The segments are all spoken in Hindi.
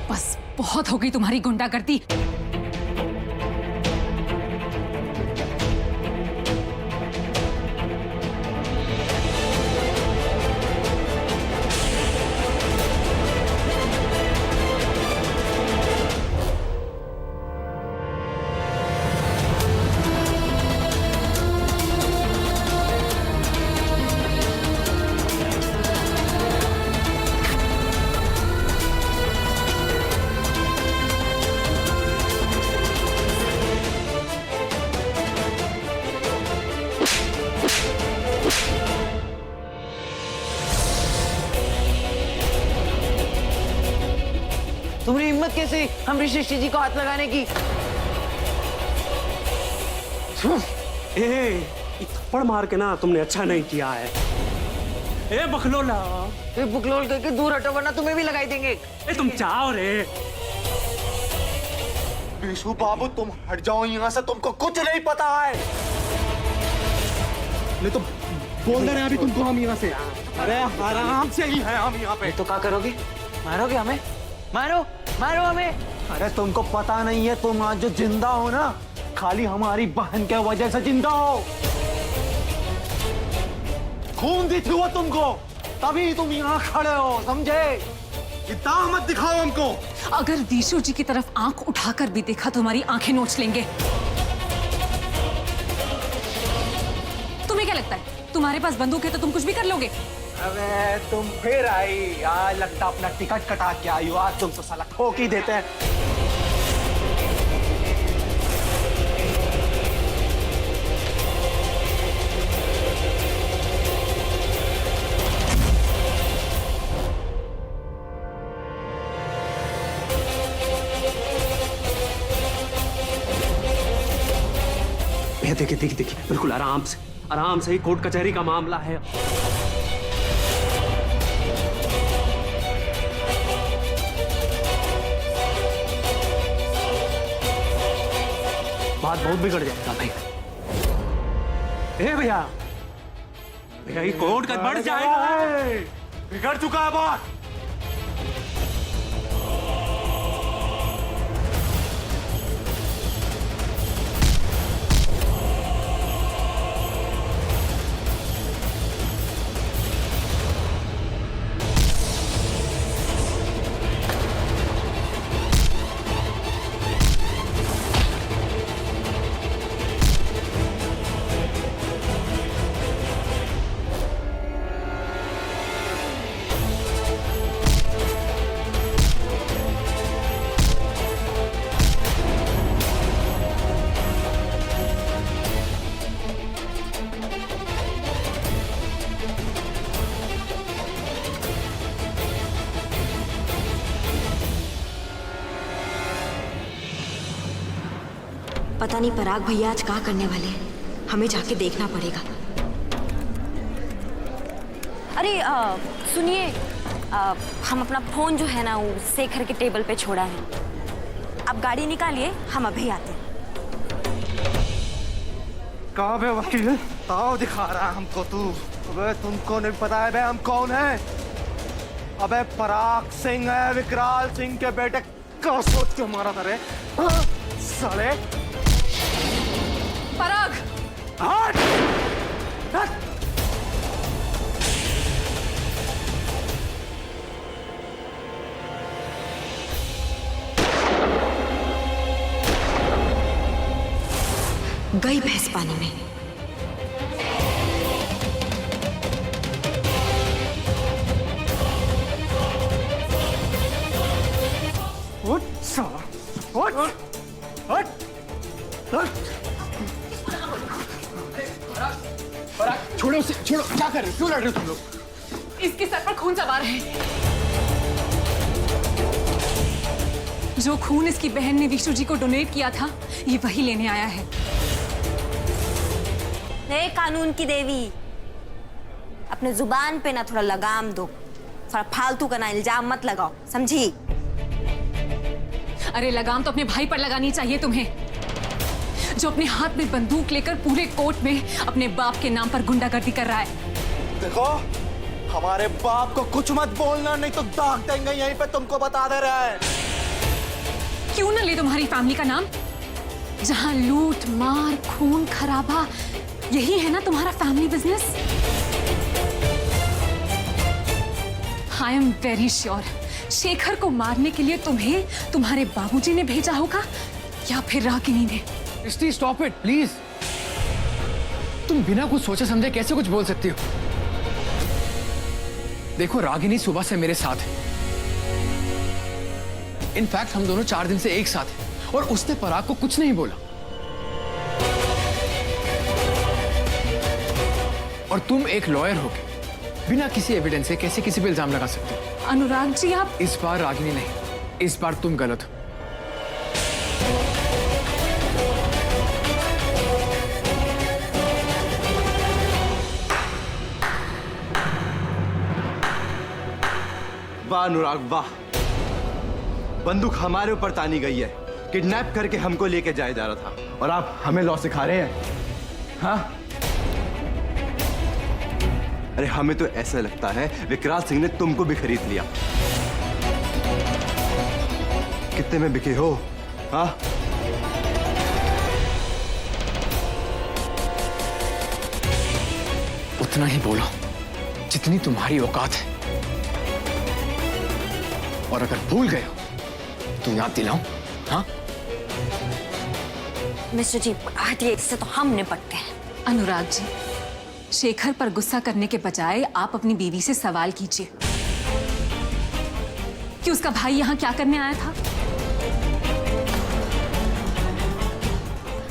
बस बहुत हो गई तुम्हारी गुंडागर्दी। तुम्हारी हिम्मत कैसे हम ऋषि जी को हाथ लगाने की? ए, थप्पड़ मार के ना तुमने अच्छा नहीं किया है। ए बखलोला, ये बुकलोल करके दूर हटो वरना तुम्हें भी लगाई देंगे। ए तुम जाओ रे। विशु बाबू तुम हट जाओ यहाँ से, तुमको कुछ नहीं पता है। नहीं तो बोल दे रहे हैं अभी तुमको हम यहाँ से। अरे आराम से ही है हम यहाँ पे। तो क्या करोगे? मारोगे हमें? मारो मारो हमें। अरे तुमको पता नहीं है, तुम आज जो जिंदा हो ना खाली हमारी बहन के वजह से जिंदा हो। खून दी थी वो तुमको, तभी तुम यहाँ खड़े हो, समझे? इतना मत दिखाओ हमको। अगर विशु जी की तरफ आंख उठाकर भी देखा तो हमारी आंखें नोच लेंगे। तुम्हें क्या लगता है तुम्हारे पास बंदूक है तो तुम कुछ भी कर लोगे? अबे तुम फिर आई, आज लगता अपना टिकट कटा के आई हो। आज तुम तो साला ठोक ही देते हैं। ये देखिए देखिए देखिए, बिल्कुल आराम से ही कोर्ट कचहरी का मामला है। बात बहुत बिगड़ जाएगा भाई। ए भैया, भैया ये कोर्ट का बढ़ जाएगा। बिगड़ चुका है बात। पता नहीं पराग भैया आज क्या करने वाले हैं, हमें जाके देखना पड़ेगा। अरे सुनिए, हम अपना फोन जो है ना वो शेखर के टेबल पे छोड़ा है। आप गाड़ी निकालिए, हम अभी आते हैं। कहाँ पे वकील? ताव दिखा रहा है हमको तू। अबे तुमको नहीं पता है बे हम कौन है? अबे पराग सिंह है, विकराल सिंह के बेटे। क्या सोच के मारा था रे? हाँ? साले पराग! हट! हट! गई भैंस पानी में। उठ साला, उठ! हट! हट! छोड़ो उसे, छोड़ो। क्या कर रहे हो? क्यों लड़ रहे हो तुम लोग? इसके सर पर खून सवार है। जो खून इसकी बहन ने विशु जी को डोनेट किया था, ये वही लेने आया है। हे कानून की देवी, अपने जुबान पे ना थोड़ा लगाम दो, थोड़ा फालतू का ना इल्जाम मत लगाओ, समझी? अरे लगाम तो अपने भाई पर लगानी चाहिए तुम्हें, जो अपने हाथ में बंदूक लेकर पूरे कोर्ट में अपने बाप के नाम पर गुंडागर्दी कर रहा है। देखो, हमारे बाप को कुछ मत बोलना, नहीं तो दाग देंगे यहीं पे, तुमको बता दे रहा है। क्यों ना ले तुम्हारी फैमिली का नाम? जहां लूट मार खून खराबा, यही है ना तुम्हारा family business? I am very sure Shekhar को मारने के लिए तुम्हें तुम्हारे बाबूजी ने भेजा होगा या फिर रागिनी ने। सृष्टि स्टॉप इट प्लीज। तुम बिना कुछ सोचे समझे कैसे कुछ बोल सकती हो? देखो रागिनी सुबह से मेरे साथ है। इनफैक्ट हम दोनों 4 दिन से एक साथ हैं और उसने पराग को कुछ नहीं बोला। और तुम एक लॉयर होके बिना किसी एविडेंस से कैसे किसी पे इल्जाम लगा सकते हो? अनुराग जी आप इस बार रागिनी नहीं, इस बार तुम गलत हो। वाह अनुराग वाह, बंदूक हमारे ऊपर तानी गई है। किडनैप करके हमको लेके जाया जा रहा था और आप हमें लॉ सिखा रहे हैं? हाँ, अरे हमें तो ऐसा लगता है विकराल सिंह ने तुमको भी खरीद लिया। कितने में बिके हो? हाँ, उतना ही बोलो जितनी तुम्हारी औकात है। और अगर भूल गए हो तो याद दिलाऊं? हाँ मिस्टर जी हटिए, इससे तो हम निपटते हैं। अनुराग जी, शेखर पर गुस्सा करने के बजाय आप अपनी बीवी से सवाल कीजिए कि उसका भाई यहाँ क्या करने आया था।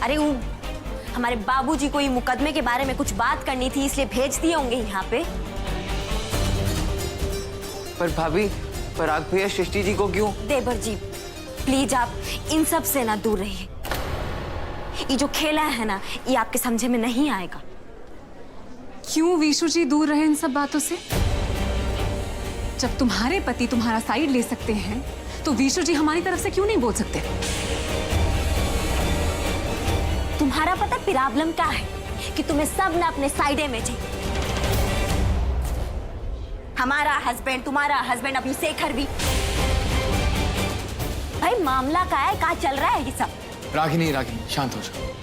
अरे वो हमारे बाबूजी को ये मुकदमे के बारे में कुछ बात करनी थी, इसलिए भेज दिए होंगे यहाँ पे। पर भाभी, पराग भैया सृष्टि जी को क्यों? देवर जी प्लीज आप इन सब से ना दूर रहिए। ये जो खेला है ना, ये आपके समझे में नहीं आएगा। क्यों विशु जी दूर रहे इन सब बातों से? जब तुम्हारे पति तुम्हारा साइड ले सकते हैं तो विशु जी हमारी तरफ से क्यों नहीं बोल सकते? तुम्हारा पता प्रॉब्लम क्या है कि तुम्हें सब ना अपने साइडे में चाहिए। हमारा हस्बैंड, तुम्हारा हस्बैंड, अभी शेखर भी। भाई मामला क्या है, कहाँ चल रहा है ये सब? रागिनी रागिनी शांत हो जाओ।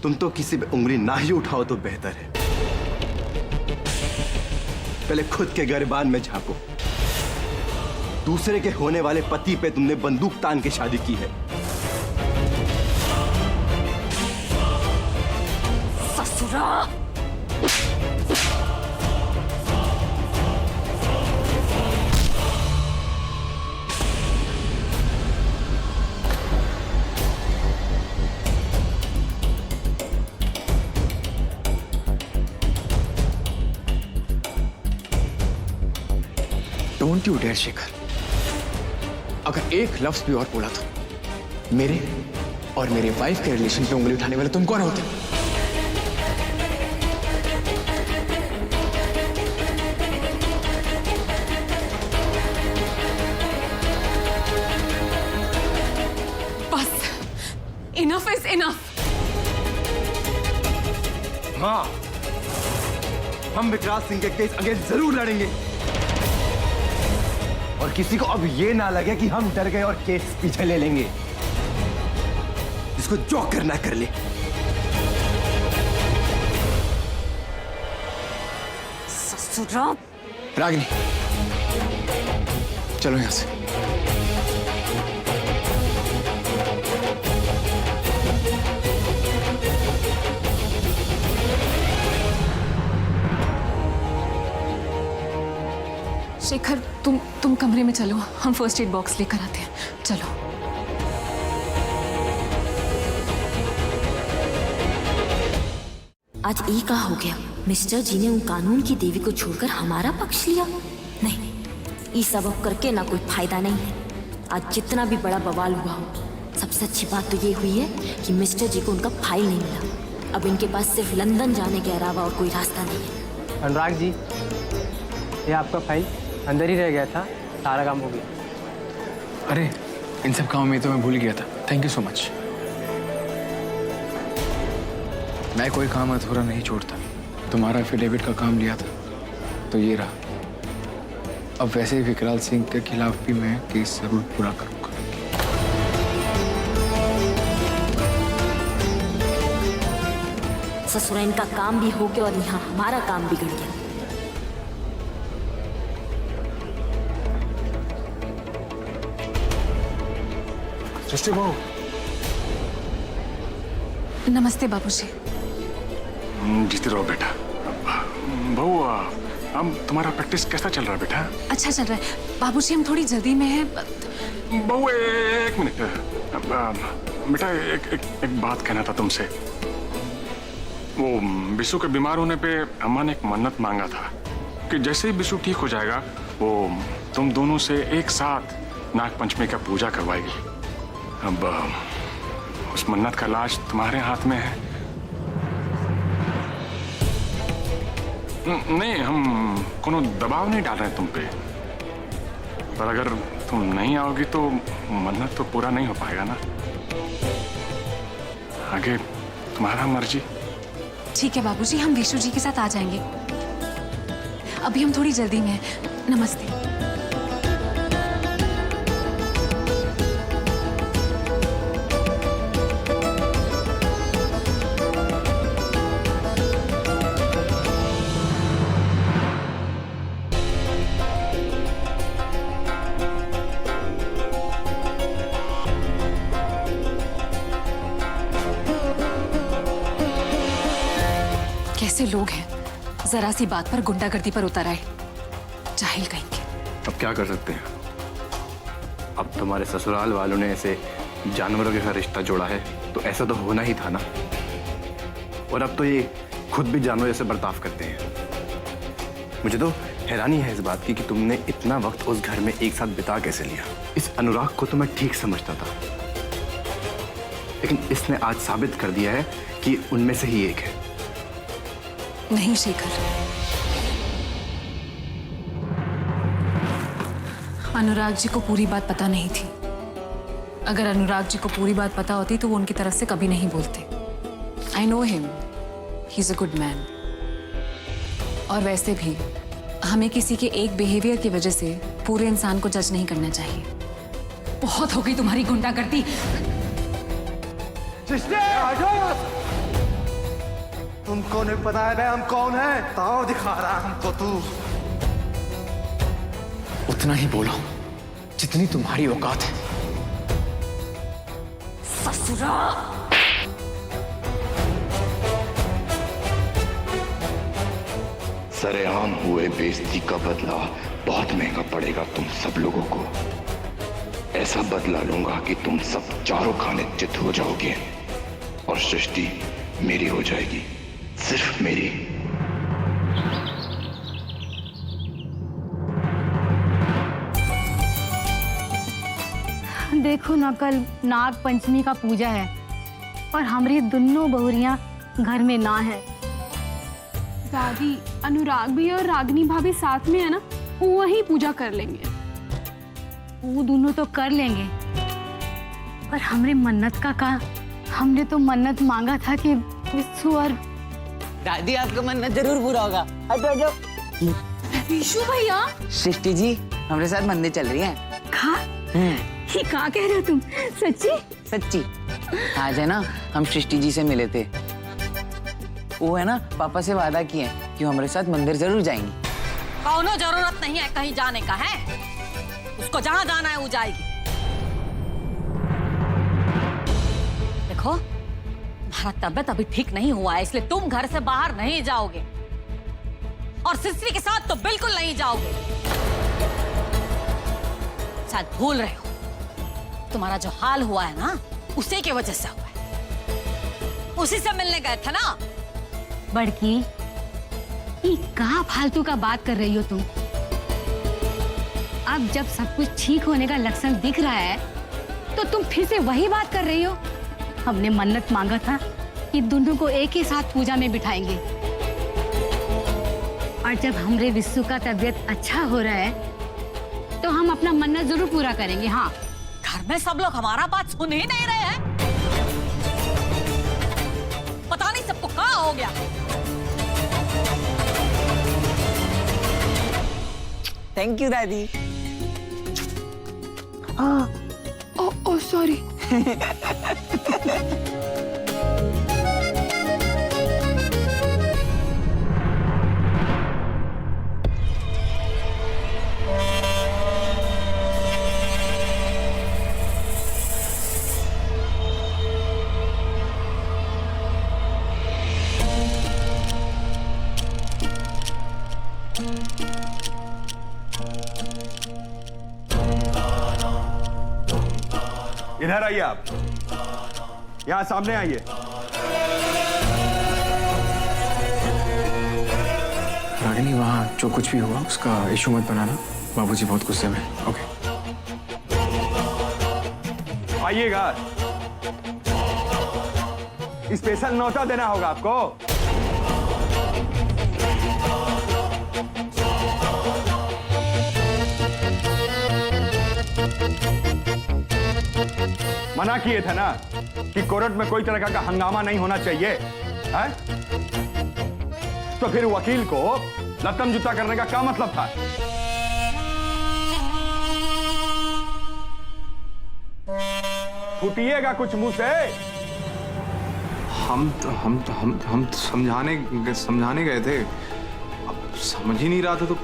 तुम तो किसी पे उंगली ना ही उठाओ तो बेहतर है। पहले खुद के गिरबान में झांको। दूसरे के होने वाले पति पे तुमने बंदूक तान के शादी की है। ससुरा! डोंट यू डेयर शेखर, अगर एक लफ्ज भी और बोला तो मेरे और मेरे वाइफ के रिलेशन पे उंगली उठाने वाले तुम कौन होते? बस इनफ इज इनफ। मां, हम विकराल सिंह के केस अगेंस्ट जरूर लड़ेंगे और किसी को अब ये ना लगे कि हम डर गए और केस पीछे ले लेंगे। इसको जो करना कर ले। ससुरा! रागिनी चलो यहां से। शेखर तुम कमरे में चलो, हम फर्स्ट एड बॉक्स लेकर आते हैं। चलो। आज ई का हो गया, मिस्टर जी ने उन कानून की देवी को छोड़कर हमारा पक्ष लिया। नहीं, ई सब अब करके ना कोई फायदा नहीं है। आज जितना भी बड़ा बवाल हुआ हो, सबसे अच्छी बात तो ये हुई है कि मिस्टर जी को उनका फाइल नहीं मिला। अब इनके पास सिर्फ लंदन जाने के अलावा और कोई रास्ता नहीं है। अनुराग जी, ये आपका फाइल अंदर ही रह गया था, सारा काम हो गया। अरे इन सब कामों में तो मैं भूल गया था। Thank you so much. मैं कोई काम अधूरा नहीं छोड़ता। तुम्हारा एफिडेविट का काम लिया था तो ये रहा। अब वैसे ही विकराल सिंह के खिलाफ भी मैं केस जरूर पूरा करूंगा। ससुरा इनका काम भी हो गया और यहाँ हमारा काम बिगड़ गया। सृष्टि बहू। नमस्ते बाबूजी। जीते रहो बेटा। बहू, अब तुम्हारा प्रैक्टिस कैसा चल रहा है बेटा? अच्छा चल रहा है बाबूजी, हम थोड़ी जल्दी में हैं। बहू एक मिनट। बेटा एक बात कहना था तुमसे। वो बिशु के बीमार होने पे अम्मा ने एक मन्नत मांगा था कि जैसे ही बिशु ठीक हो जाएगा वो तुम दोनों से एक साथ नाग पंचमी का पूजा करवाएगी। अब उस मन्नत का लाज तुम्हारे हाथ में है। नहीं, हम कोनो दबाव नहीं डाल रहे तुम पे, पर अगर तुम नहीं आओगी तो मन्नत तो पूरा नहीं हो पाएगा ना। आगे तुम्हारा मर्जी। ठीक है बाबूजी, हम विशु जी के साथ आ जाएंगे। अभी हम थोड़ी जल्दी में हैं। नमस्ते। कैसे लोग हैं, जरा सी बात पर गुंडागर्दी पर उतर आए, जाहिल कहेंगे। अब क्या कर सकते हैं? अब तुम्हारे ससुराल वालों ने ऐसे जानवरों के साथ रिश्ता जोड़ा है तो ऐसा तो होना ही था ना। और अब तो ये खुद भी जानवर जैसे बर्ताव करते हैं। मुझे तो हैरानी है इस बात की कि तुमने इतना वक्त उस घर में एक साथ बिता कैसे लिया। इस अनुराग को तो मैं ठीक समझता था, लेकिन इसने आज साबित कर दिया है कि उनमें से ही एक है। नहीं शेखर, अनुराग जी को पूरी बात पता नहीं थी। अगर अनुराग जी को पूरी बात पता होती तो वो उनकी तरफ से कभी नहीं बोलते। I know him, he is a good man. और वैसे भी हमें किसी के एक बिहेवियर की वजह से पूरे इंसान को जज नहीं करना चाहिए। बहुत हो गई तुम्हारी गुंडागर्दी। तुमको नहीं पता है भाई हम कौन है? ताव दिखा रहा हमको तू। उतना ही बोलो जितनी तुम्हारी औकात है। ससुरा सरेआम हुए बेइज्जती का बदला बहुत महंगा पड़ेगा तुम सब लोगों को। ऐसा बदला लूंगा कि तुम सब चारों खाने चित हो जाओगे और सृष्टि मेरी हो जाएगी, सिर्फ मेरी। देखो ना, कल नाग पंचमी का पूजा है और हमारी दोनों बहुरियां घर में ना है। दादी, अनुराग भी और रागनी भाभी साथ में है ना, वो वहीं पूजा कर लेंगे। वो दोनों तो कर लेंगे, पर हमरे मन्नत का हमने तो मन्नत मांगा था कि विशु और दादी आपका मन्नत जरूर पूरा होगा। हटो हटो। विशु भैया, सृष्टि जी हमारे साथ मंदिर चल रही है। ये क्या कह रहे हो तुम? सच्ची? सच्ची। आज है ना, हम सृष्टि जी से मिले थे। वो है ना, पापा से वादा किए कि हमारे साथ मंदिर जरूर जाएंगी। कौनो जरूरत नहीं है कहीं जाने का है, उसको जहां जाना है वो जाएगी। देखो, तुम्हारा तबीयत अभी ठीक नहीं हुआ है, इसलिए तुम घर से बाहर नहीं जाओगे और सृष्टि के साथ तो बिल्कुल नहीं जाओगे। शायद भूल रहे हो, तुम्हारा जो हाल हुआ है ना, उसी की वजह से हुआ है। उसी से मिलने गए थे ना। बड़की, ये कहाँ फालतू का बात कर रही हो तुम? अब जब सब कुछ ठीक होने का लक्षण दिख रहा है तो तुम फिर से वही बात कर रही हो। हमने मन्नत मांगा था कि दोनों को एक ही साथ पूजा में बिठाएंगे, और जब हमरे विशु का तबीयत अच्छा हो रहा है तो हम अपना मन्नत जरूर पूरा करेंगे। हाँ, घर में सब लोग हमारा बात सुन ही नहीं रहे हैं। पता नहीं सबको क्या हो गया। थैंक यू दादी। ओ सॉरी। इधर आइए आप, यहां सामने आइए। रागिनी, वहाँ जो कुछ भी हुआ उसका इशू मत बनाना, बाबूजी बहुत गुस्से में। ओके आइएगा, स्पेशल नोटा देना होगा आपको। मना किए थे ना कि कोर्ट में कोई तरह का हंगामा नहीं होना चाहिए, है? तो फिर वकील को लत्तम जूता करने का क्या मतलब था? फूटिएगा कुछ मुंह से। हम समझाने गए थे, अब समझ ही नहीं रहा था तो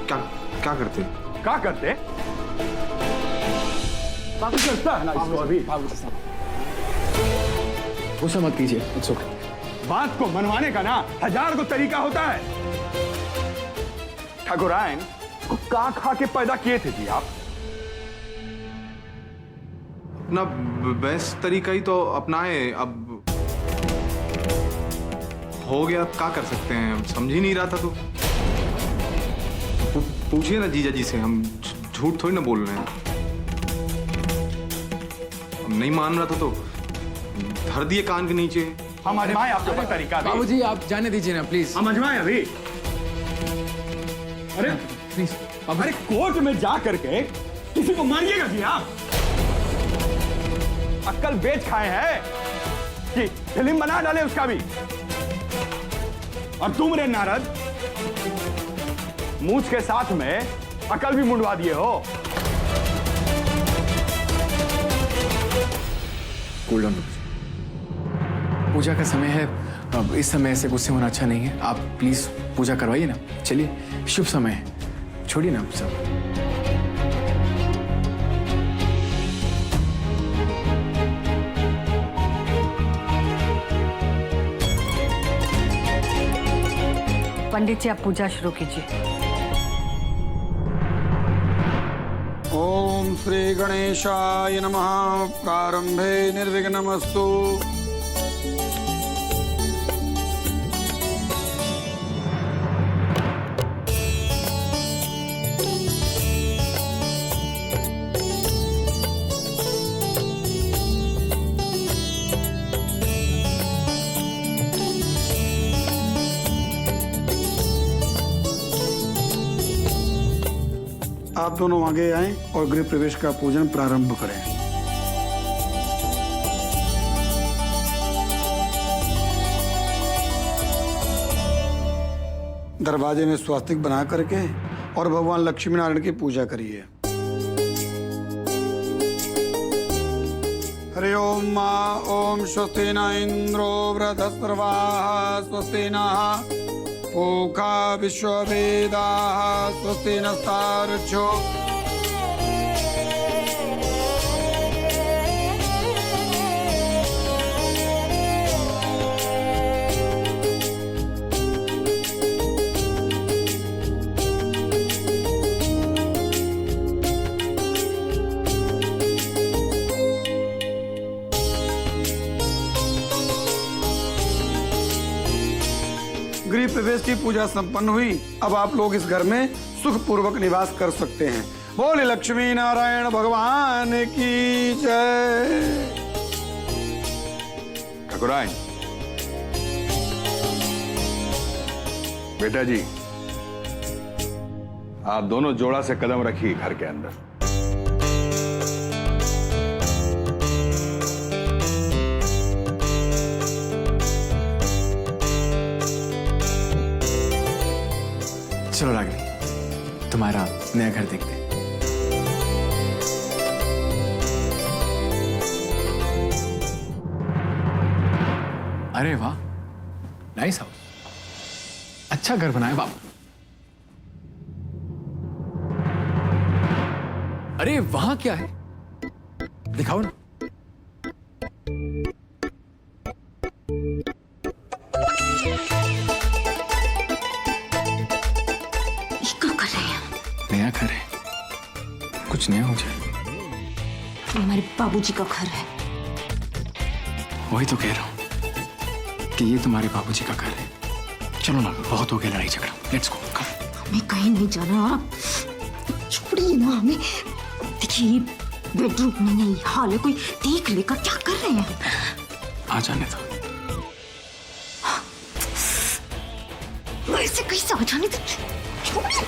क्या करते? बाबू चलता है ना इसको अभी। गुस्सा मत कीजिए, इट्स ओके। बात को मनवाने का ना 1000 को तरीका होता है। ठाकुरायन को का खा के पैदा किए थे जी आप? अपना बेस्ट तरीका ही तो अपनाए, अब हो गया, अब क्या कर सकते हैं? समझ ही नहीं रहा था तो पूछिए ना जीजा जी से, हम झूठ थोड़ी ना बोल रहे हैं। हम नहीं मान रहा था तो धर दिए कान के नीचे। हम आजमाए आपका तरीका। बाबूजी आप जाने दीजिए ना प्लीज। हम आजमाए अभी। अरे प्लीज, अरे कोर्ट में जा करके किसी को मारिएगा जी आप? अक्ल बेच खाए हैं कि फिल्म बना डाले उसका भी। और तुम रे नारद, मूछ के साथ में अकल भी मुंडवा दिए हो। कूल डाउन, पूजा का समय है, अब इस समय ऐसे गुस्से होना अच्छा नहीं है। आप प्लीज पूजा करवाइए ना। चलिए, शुभ समय है, छोड़िए ना सब। पंडित जी आप पूजा शुरू कीजिए। ओम श्री गणेशाय नमः। प्रारंभे निर्विघ्नमस्तु। आप दोनों आगे आएं और गृह प्रवेश का पूजन प्रारंभ करें। दरवाजे में स्वास्तिक बना करके और भगवान लक्ष्मी नारायण की पूजा करिए। हरि ओम मां ओम स्वस्ति न इंद्रो वृद्धस्रवाः स्वस्ति नः पूषा विश्ववेदाः स्वस्ति नस्तार्क्ष्यो। गृह प्रवेश की पूजा संपन्न हुई। अब आप लोग इस घर में सुख पूर्वक निवास कर सकते हैं। बोले लक्ष्मी नारायण भगवान की जय। ठाकुरायन, बेटा जी, आप दोनों जोड़ा से कदम रखिए घर के अंदर। चलो रागिनी, तुम्हारा नया घर देखते हैं। अरे वाह, नाइस हाउस, अच्छा घर बनाया बाबू। अरे वहां क्या है, दिखाओ ना। नया घर है, कुछ नया हो जाए। ये हमारे बाबूजी का घर है। वही तो कह रहा हूँ कि ये तुम्हारे बाबूजी का घर है। चलो ना, बहुत हो गया लड़ाई झगड़ा, लेट्स गो। हमें कहीं नहीं जाना आप, छोड़िए ना हमें। देखिए बेडरूम में नहीं, हॉल है, कोई देख लेगा। क्या कर रहे हैं? आ जाने दो। ऐसे कैसे आ जाने दो? छोड़िए।